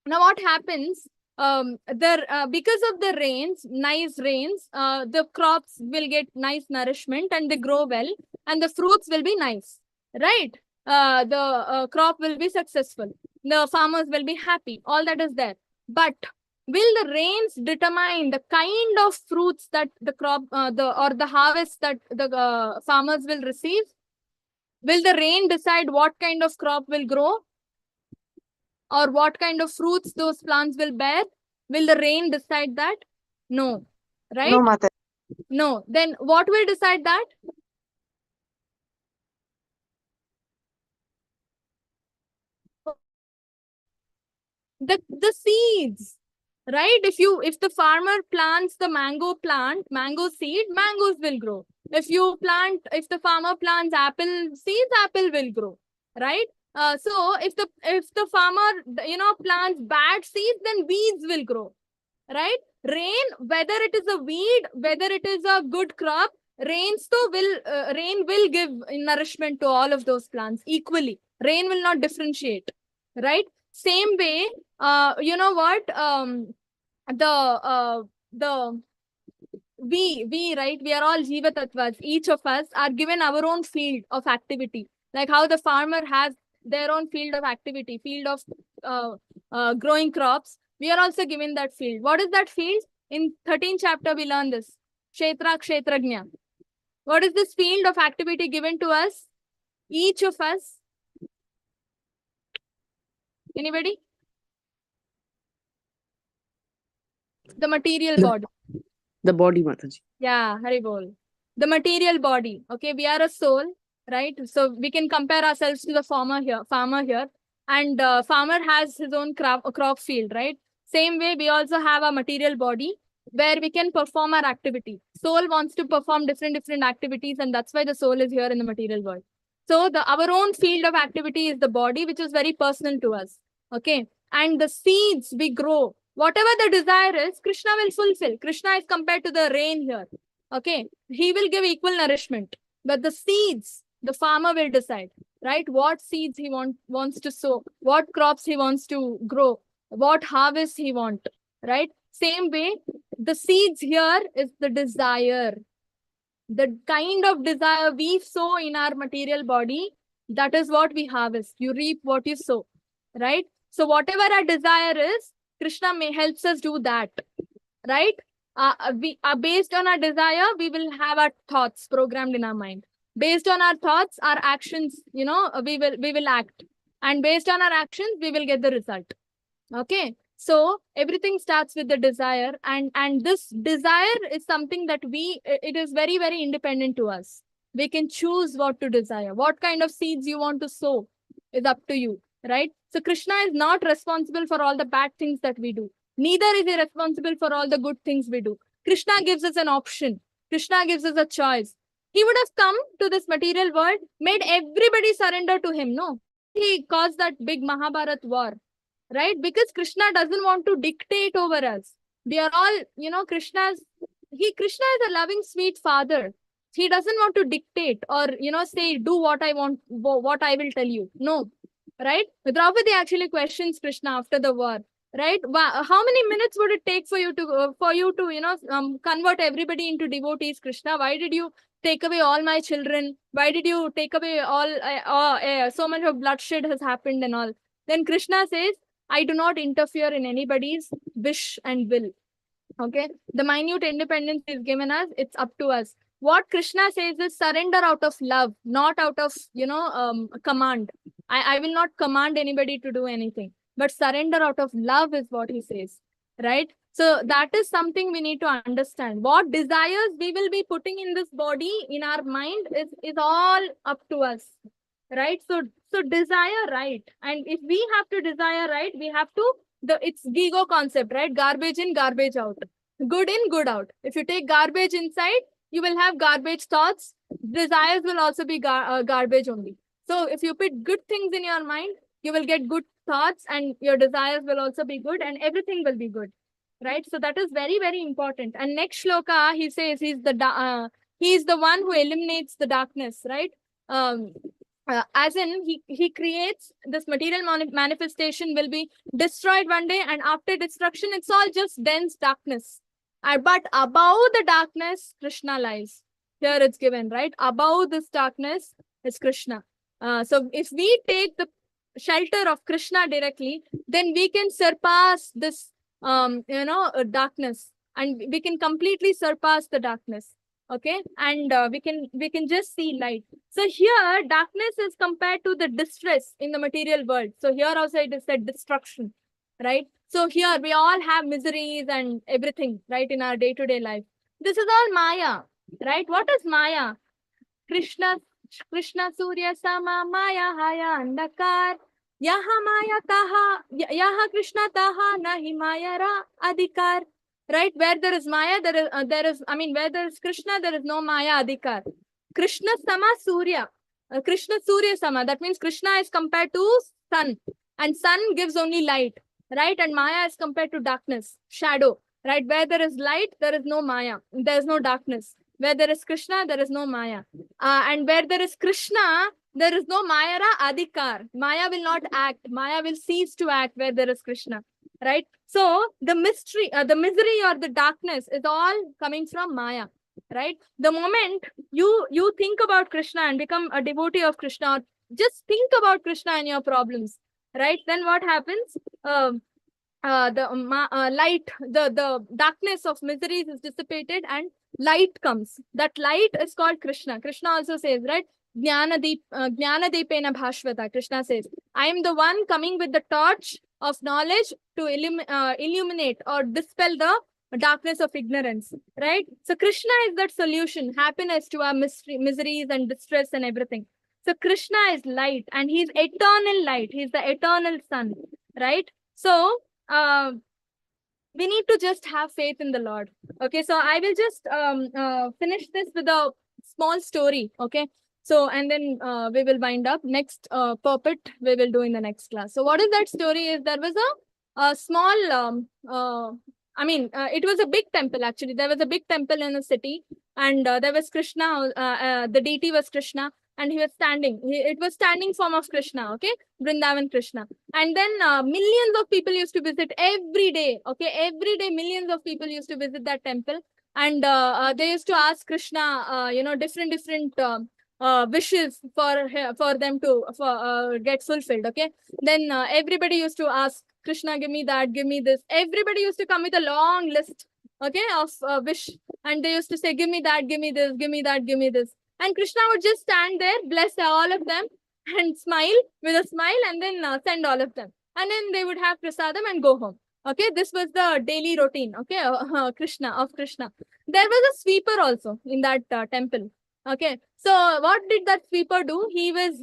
Now what happens? Because of the rains, nice rains, the crops will get nice nourishment and they grow well, and the fruits will be nice, right? The crop will be successful. The farmers will be happy. All that is there. But will the rains determine the kind of fruits that the crop, or the harvest that the farmers will receive? Will the rain decide what kind of crop will grow? Or what kind of fruits those plants will bear? Will the rain decide that? No. Right? No, Mata. No. Then what will decide that? The seeds. Right? If the farmer plants the mango seed, mangoes will grow. If the farmer plants apple seeds, apple will grow. Right? So if the farmer, plants bad seeds, then weeds will grow, right? Rain, whether it is a weed, whether it is a good crop, rain will give nourishment to all of those plants equally. Rain will not differentiate, right? Same way, you know what? We right, we are all jiva tattvas. Each of us are given our own field of activity, like how the farmer has their own field of activity, field of growing crops. We are also given that field. What is that field? In 13th chapter we learn this, kshetra kshetrajna. What is this field of activity given to us, each of us? Anybody? The material body. The body, Mataji. Yeah, Hari Bol. The material body. Okay, we are a soul, right? So we can compare ourselves to the farmer here. And farmer has his own crop field, right? Same way, we also have a material body where we can perform our activity. Soul wants to perform different activities, and that's why the soul is here in the material world. So our own field of activity is the body, which is very personal to us. Okay, and the seeds we grow. Whatever the desire is, Krishna will fulfill. Krishna is compared to the rain here. Okay, he will give equal nourishment. But the seeds, the farmer will decide, right? What seeds he wants to sow, what crops he wants to grow, what harvest he wants, right? Same way, the seeds here is the desire. The kind of desire we sow in our material body, that is what we harvest. You reap what you sow, right? So whatever our desire is, Krishna helps us do that, right? Based on our desire, we will have our thoughts programmed in our mind. Based on our thoughts, our actions, we will act, and based on our actions, we will get the result. Okay, so everything starts with the desire, and this desire is something that it is very, very independent to us. We can choose what to desire. What kind of seeds you want to sow is up to you, right? So Krishna is not responsible for all the bad things that we do. Neither is he responsible for all the good things we do. Krishna gives us an option. Krishna gives us a choice. He would have come to this material world, made everybody surrender to him. No, he caused that big Mahabharat war, right? Because Krishna doesn't want to dictate over us. We are all, Krishna is a loving, sweet father. He doesn't want to dictate or, say, do what I want, what I will tell you. No, right? Draupadi actually questions Krishna after the war, right? How many minutes would it take for you to convert everybody into devotees, Krishna? Why did you take away all my children? Why did you take away all, so much of bloodshed has happened and all? Then Krishna says, I do not interfere in anybody's wish and will. Okay, the minute independence is given us, it's up to us. What Krishna says is surrender out of love, not out of, command. I will not command anybody to do anything, but surrender out of love is what he says, right? So that is something we need to understand. What desires we will be putting in this body, in our mind, is all up to us, right? So desire right. And if we have to desire right, we have to, it's Gigo concept, right? Garbage in, garbage out. Good in, good out. If you take garbage inside, you will have garbage thoughts. Desires will also be garbage only. So if you put good things in your mind, you will get good thoughts, and your desires will also be good, and everything will be good, right? So that is very, very important. And next shloka, he says he's the one who eliminates the darkness, right? As in, he creates this material manifestation will be destroyed one day, and after destruction, it's all just dense darkness. But above the darkness, Krishna lies. Here it's given, right? Above this darkness is Krishna. So if we take the shelter of Krishna directly, then we can surpass this, darkness, and we can completely surpass the darkness. Okay, and we can just see light. So here, darkness is compared to the distress in the material world. So here also it is said destruction, right? So here we all have miseries and everything, right, in our day-to-day life. This is all Maya, right? What is Maya? Krishna Surya Sama Maya Haya Andakar. Yaha Maya Taha, Yaha Krishna Taha, Nahi Maya Ra Adhikar. Right? Where there is Maya, where there is Krishna, there is no Maya Adhikar. Krishna Sama Surya. Krishna Surya Sama. That means Krishna is compared to sun, and sun gives only light, right? And Maya is compared to darkness, shadow, right? Where there is light, there is no Maya, there is no darkness. Where there is Krishna, there is no Maya. And where there is Krishna, there is no Maya Adhikar. Maya will not act. Maya will cease to act where there is Krishna, right? So the mystery, the misery or the darkness is all coming from Maya, right? The moment you think about Krishna and become a devotee of Krishna, or just think about Krishna and your problems, right? Then what happens? Light, the darkness of miseries is dissipated and light comes. That light is called Krishna. Krishna also says, right? Jnanadipena Bhashvata. Krishna says, I am the one coming with the torch of knowledge to illuminate or dispel the darkness of ignorance, right? So Krishna is that solution, happiness to our miseries and distress and everything. So Krishna is light, and he's eternal light. He's the eternal sun, right? So we need to just have faith in the Lord. Okay, so I will just finish this with a small story. Okay, so and then we will wind up. Next puppet we will do in the next class. So what is that story? Is there was a small it was a big temple actually. There was a big temple in a city, and there was Krishna. The deity was Krishna, and he was standing. It was standing form of Krishna. Okay, Vrindavan Krishna. And then millions of people used to visit every day. Okay, every day millions of people used to visit that temple, and they used to ask Krishna, different wishes for them to get fulfilled. Okay, then everybody used to ask Krishna, give me that, give me this. Everybody used to come with a long list, okay, of wish, and they used to say, give me that, give me this, give me that, give me this. And Krishna would just stand there, bless all of them, and smile with a smile, and then send all of them. And then they would have prasadam and go home. Okay, this was the daily routine. Okay, of Krishna. There was a sweeper also in that temple. Okay, so what did that sweeper do? He was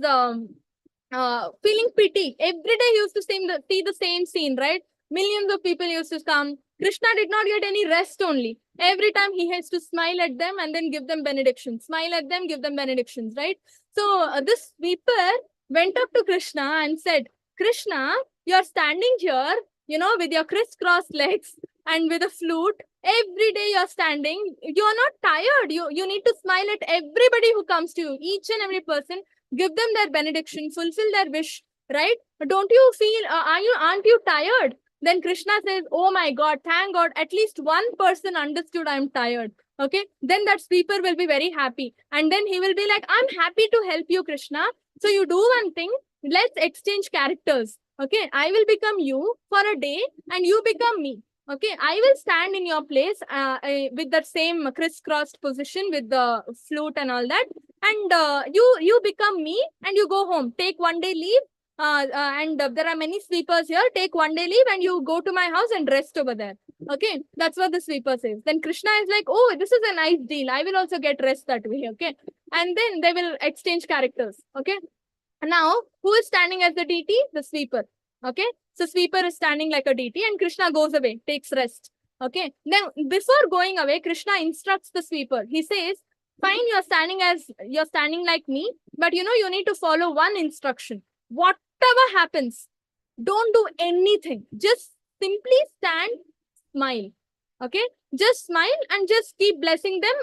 feeling pity. Every day he used to see the same scene, right? Millions of people used to come. Krishna did not get any rest only. Every time he has to smile at them and then give them benedictions. Smile at them, give them benedictions, right? So this sweeper went up to Krishna and said, Krishna, you're standing here, with your crisscross legs and with a flute. Every day you're standing. You're not tired. You need to smile at everybody who comes to you, each and every person. Give them their benediction, fulfill their wish, right? Don't you feel, aren't you tired? Then Krishna says, oh my God, thank God, at least one person understood I'm tired. Okay, then that sweeper will be very happy. And then he will be like, I'm happy to help you, Krishna. So you do one thing, let's exchange characters. Okay, I will become you for a day and you become me. Okay, I will stand in your place with that same crisscrossed position with the flute and all that. And you become me and you go home. Take one day leave. And there are many sweepers here. Take one day leave and you go to my house and rest over there. Okay, that's what the sweeper says. Then Krishna is like, oh, this is a nice deal. I will also get rest that way. Okay, and then they will exchange characters. Okay, now who is standing as the deity? The sweeper. Okay, so sweeper is standing like a deity and Krishna goes away, takes rest. Okay, then before going away, Krishna instructs the sweeper. He says, fine, you're standing like me, but you need to follow one instruction. Whatever happens, don't do anything. Just simply stand, smile. Okay, just smile and just keep blessing them,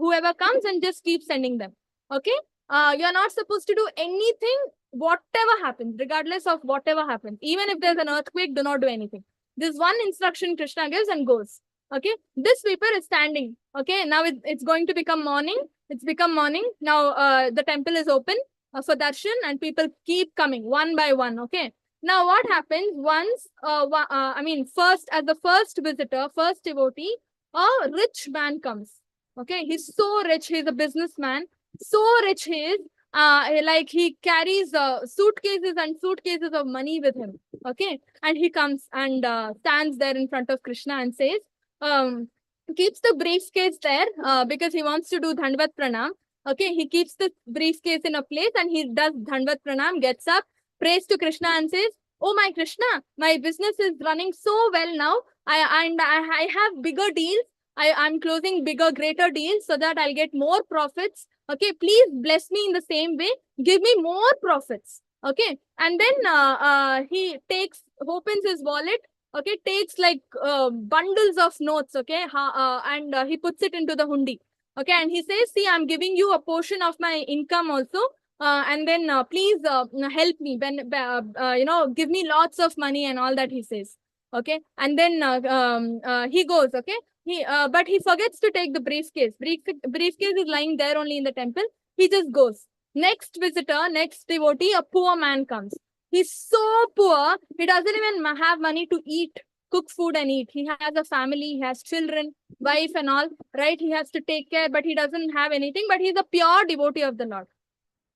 whoever comes, and just keep sending them. Okay, you're not supposed to do anything, whatever happens, regardless of whatever happens. Even if there's an earthquake, do not do anything. This one instruction Krishna gives and goes. Okay, this sweeper is standing. Okay, now it's going to become morning. It's become morning. Now the temple is open for darshan and people keep coming one by one. Okay, now what happens once, first, as the first visitor, first devotee, a rich man comes. Okay, he's so rich. He's a businessman. So rich he is. Like he carries suitcases and suitcases of money with him. Okay, and he comes and stands there in front of Krishna and says, keeps the briefcase there because he wants to do Dhanvat Pranam. Okay, he keeps the briefcase in a place and he does Dhanvat Pranam, gets up, prays to Krishna and says, oh my Krishna, my business is running so well now. I have bigger deals. I'm closing bigger, greater deals so that I'll get more profits. Okay, please bless me in the same way. Give me more profits. Okay. And then he opens his wallet. Okay. Takes like bundles of notes. Okay. And he puts it into the hundi. Okay. And he says, see, I'm giving you a portion of my income also. And then please help me. Give me lots of money and all that he says. Okay. And then he goes. Okay. But he forgets to take the briefcase. Briefcase is lying there only in the temple. He just goes. Next visitor, next devotee, a poor man comes. He's so poor, he doesn't even have money to eat, cook food and eat. He has a family, he has children, wife and all, right? He has to take care, but he doesn't have anything, but he's a pure devotee of the Lord.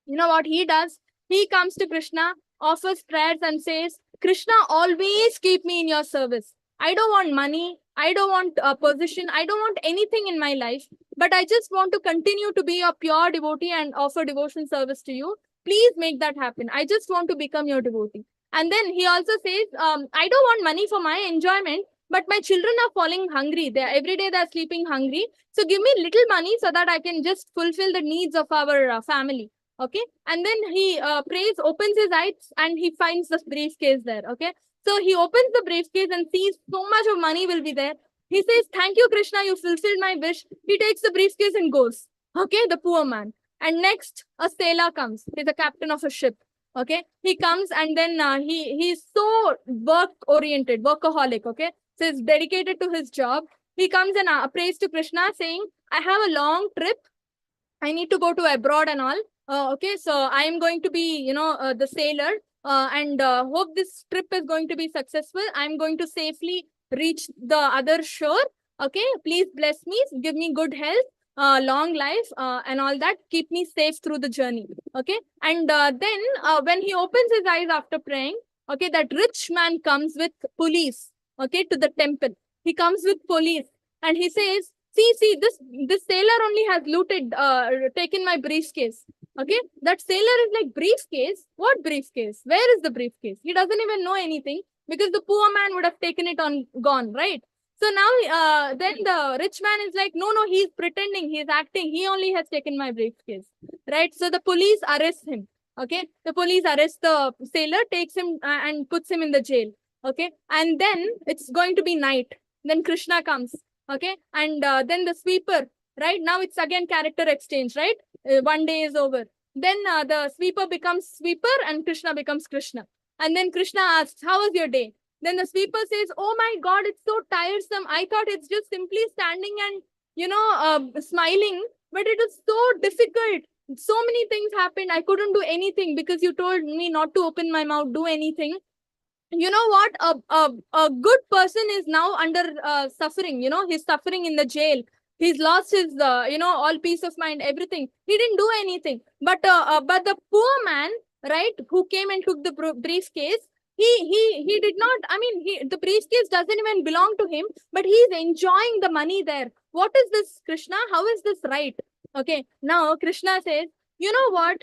You know what he does? He comes to Krishna, offers prayers and says, Krishna, always keep me in your service. I don't want money. I don't want a position. I don't want anything in my life, but I just want to continue to be a pure devotee and offer devotion service to you. Please make that happen. I just want to become your devotee. And then he also says, I don't want money for my enjoyment, but my children are falling hungry. Every day they're sleeping hungry. So give me little money so that I can just fulfill the needs of our family. Okay. And then he opens his eyes and he finds the briefcase there. Okay. So he opens the briefcase and sees so much of money will be there. He says, thank you, Krishna, you fulfilled my wish. He takes the briefcase and goes. Okay, the poor man. And next, a sailor comes. He's a captain of a ship. Okay, he comes and then he's so work-oriented, workaholic. Okay, so he's dedicated to his job. He comes and prays to Krishna saying, I have a long trip. I need to go to abroad and all. Okay, so I am going to be, the sailor. And hope this trip is going to be successful. I'm going to safely reach the other shore. Okay, please bless me, give me good health, long life, and all that. Keep me safe through the journey. Okay, and then when he opens his eyes after praying, okay, that rich man comes with police. Okay, to the temple. He comes with police, and he says, see, this sailor only has looted, taken my briefcase. Okay, that sailor is like, briefcase? What briefcase? Where is the briefcase? He doesn't even know anything because the poor man would have taken it gone, right? So now, then the rich man is like, no, he's pretending, he's acting. He only has taken my briefcase, right? So the police arrest him. Okay, the police arrest the sailor, takes him and puts him in the jail. Okay, and then it's going to be night. Then Krishna comes. Okay, and then the sweeper, right? Now it's again character exchange, right? One day is over. Then the sweeper becomes sweeper and Krishna becomes Krishna. And then Krishna asks, how was your day? Then the sweeper says, oh my God, it's so tiresome. I thought it's just simply standing and, smiling, but it is so difficult. So many things happened. I couldn't do anything because you told me not to open my mouth, do anything. You know what? A good person is now under suffering. He's suffering in the jail. He's lost his, all peace of mind, everything. He didn't do anything. But the poor man, right, who came and took the briefcase, he did not. I mean, the briefcase doesn't even belong to him, but he's enjoying the money there. What is this, Krishna? How is this right? Okay. Now Krishna says, you know what?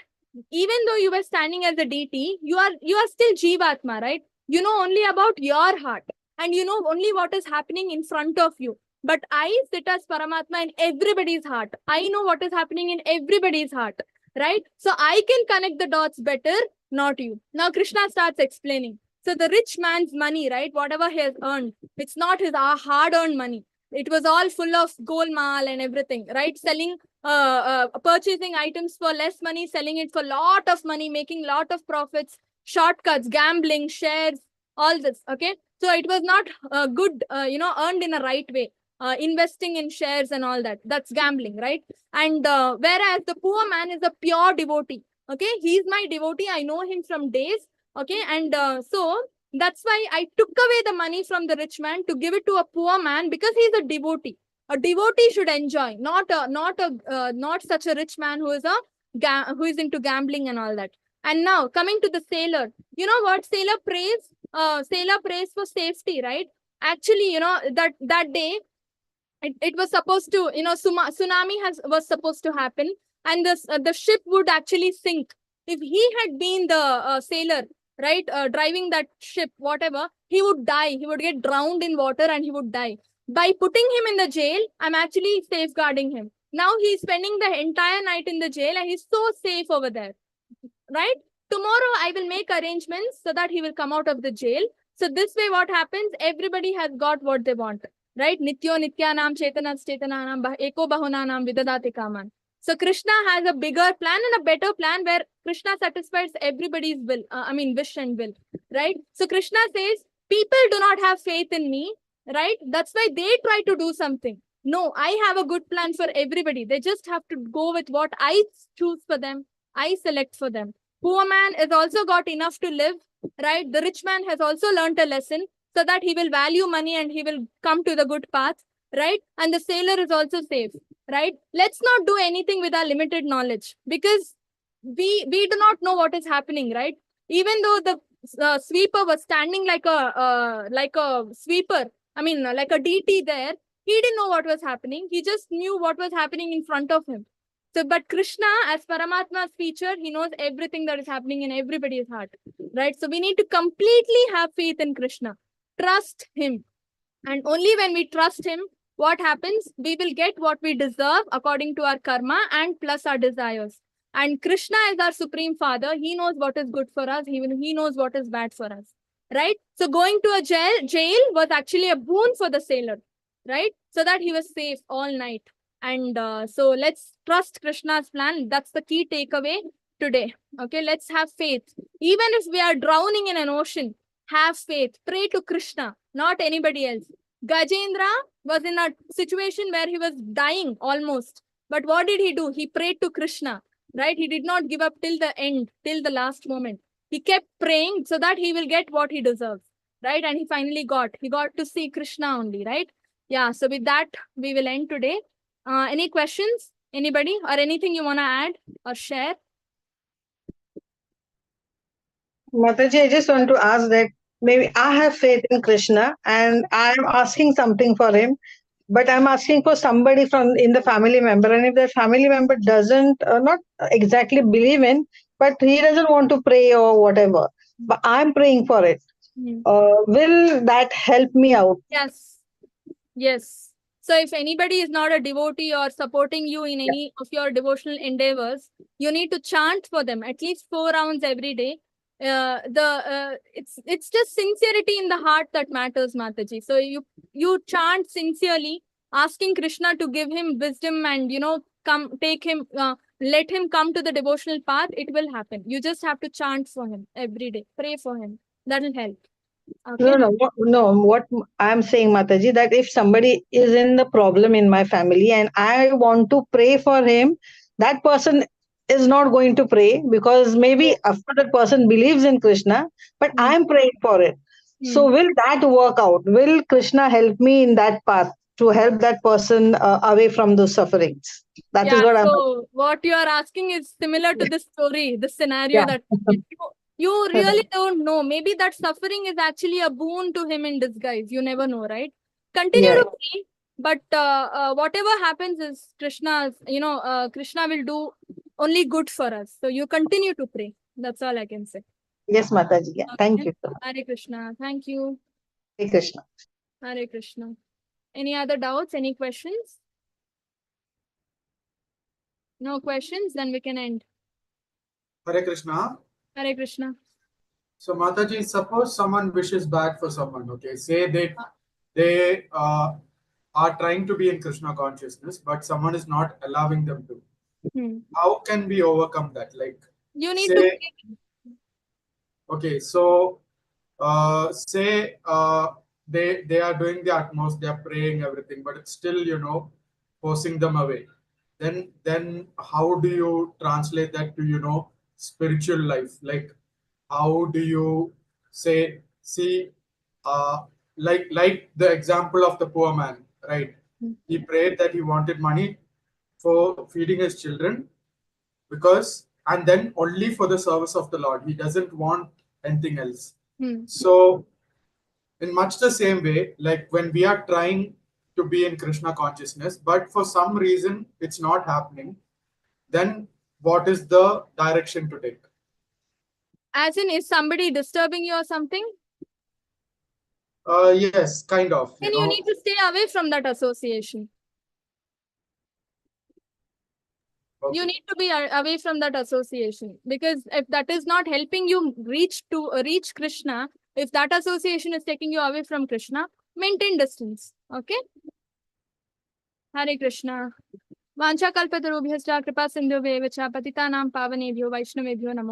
Even though you were standing as a deity, you are still Jivatma, right? You know only about your heart and you know only what is happening in front of you. But I sit as Paramatma in everybody's heart. I know what is happening in everybody's heart, right? So I can connect the dots better, not you. Now Krishna starts explaining. So the rich man's money, right? Whatever he has earned, it's not his hard-earned money. It was all full of golmaal and everything, right? Selling, purchasing items for less money, selling it for lot of money, making lot of profits. Shortcuts, gambling, shares, all this. Okay, so it was not good, earned in a right way. Investing in shares and all that, that's gambling, right? And whereas the poor man is a pure devotee. Okay, he's my devotee. I know him from days. Okay, and so that's why I took away the money from the rich man to give it to a poor man because he's a devotee. A devotee should enjoy, not such a rich man who is into gambling and all that. And now coming to the sailor, you know what? Sailor prays for safety, right? Actually, that day, it was supposed to, tsunami was supposed to happen, and the ship would actually sink. If he had been the sailor, right, driving that ship, whatever, he would die. He would get drowned in water and he would die. By putting him in the jail, I'm actually safeguarding him. Now he's spending the entire night in the jail and he's so safe over there. right? Tomorrow I will make arrangements so that he will come out of the jail. So this way what happens, everybody has got what they want, right? Nityo nityanam chetanam eko bahunanam vidadati kaman. So Krishna has a bigger plan and a better plan where Krishna satisfies everybody's will, wish and will, right? So Krishna says, people do not have faith in me, right? That's why they try to do something. No, I have a good plan for everybody. They just have to go with what I choose for them. I select for them. Poor man has also got enough to live, right? The rich man has also learnt a lesson so that he will value money and he will come to the good path, right? And the sailor is also safe, right? Let's not do anything with our limited knowledge because we do not know what is happening, right? Even though the sweeper was standing like a sweeper, like a DT there, he didn't know what was happening. He just knew what was happening in front of him. So, but Krishna, as Paramatma's feature, he knows everything that is happening in everybody's heart, right? So we need to completely have faith in Krishna, trust him. And only when we trust him, what happens? We will get what we deserve according to our karma and plus our desires. And Krishna is our supreme father. He knows what is good for us. He knows what is bad for us, right? So going to a jail was actually a boon for the sailor, right? So that he was safe all night. And so let's trust Krishna's plan. That's the key takeaway today. Okay, let's have faith. Even if we are drowning in an ocean, have faith. Pray to Krishna, not anybody else. Gajendra was in a situation where he was dying almost. But what did he do? He prayed to Krishna, right? He did not give up till the end, till the last moment. He kept praying so that he will get what he deserves, right? And he finally got. He got to see Krishna only, right? Yeah, so with that, we will end today. Any questions? Anybody or anything you want to add or share? Mataji, I just want to ask that maybe I have faith in Krishna and I'm asking something for him, but I'm asking for somebody from in the family member, and if the family member doesn't not exactly believe in, but he doesn't want to pray or whatever, but I'm praying for it. Will that help me out? Yes. Yes. So if anybody is not a devotee or supporting you in any of your devotional endeavors, you need to chant for them at least 4 rounds every day. It's just sincerity in the heart that matters, Mataji. So you chant sincerely, asking Krishna to give him wisdom and let him come to the devotional path. It will happen. You just have to chant for him every day. Pray for him. That will help. Okay. What I'm saying, Mataji, that if somebody is in the problem in my family and I want to pray for him, that person is not going to pray because maybe after that person believes in Krishna, but I'm praying for it. So will that work out? Will Krishna help me in that path to help that person away from those sufferings? That is what I'm. So what you are asking is similar to this story, this scenario Yeah. that you really don't know. Maybe that suffering is actually a boon to him in disguise. You never know, right? Continue Yeah. to pray, but whatever happens is Krishna will do only good for us. So you continue to pray. That's all I can say. Yes, Mataji. Yeah. Thank Okay. you. Hare Krishna. Thank you. Hare Krishna. Hare Krishna. Any other doubts? Any questions? No questions? Then we can end. Hare Krishna. Hare Krishna. So Mataji, suppose someone wishes bad for someone, okay? Say they are trying to be in Krishna consciousness, but someone is not allowing them to. How can we overcome that? Like, you need to pray. Okay, so say they are doing the utmost, they are praying everything, but it's still forcing them away. Then how do you translate that to spiritual life? Like, how do you say, see, like the example of the poor man, right? He prayed that he wanted money for feeding his children and then only for the service of the Lord. He doesn't want anything else. So in much the same way, like when we are trying to be in Krishna consciousness, but for some reason it's not happening, then what is the direction to take? As in, is somebody disturbing you or something? Yes, kind of. Then you need to stay away from that association. Okay. You need to be away from that association, because if that is not helping you reach Krishna, if that association is taking you away from Krishna, maintain distance. Okay. Hare Krishna. Vancha kalpatarubhyascha kripa sindhubhyo च पतितानां पावनेभ्यो वैष्णवेभ्यो नमो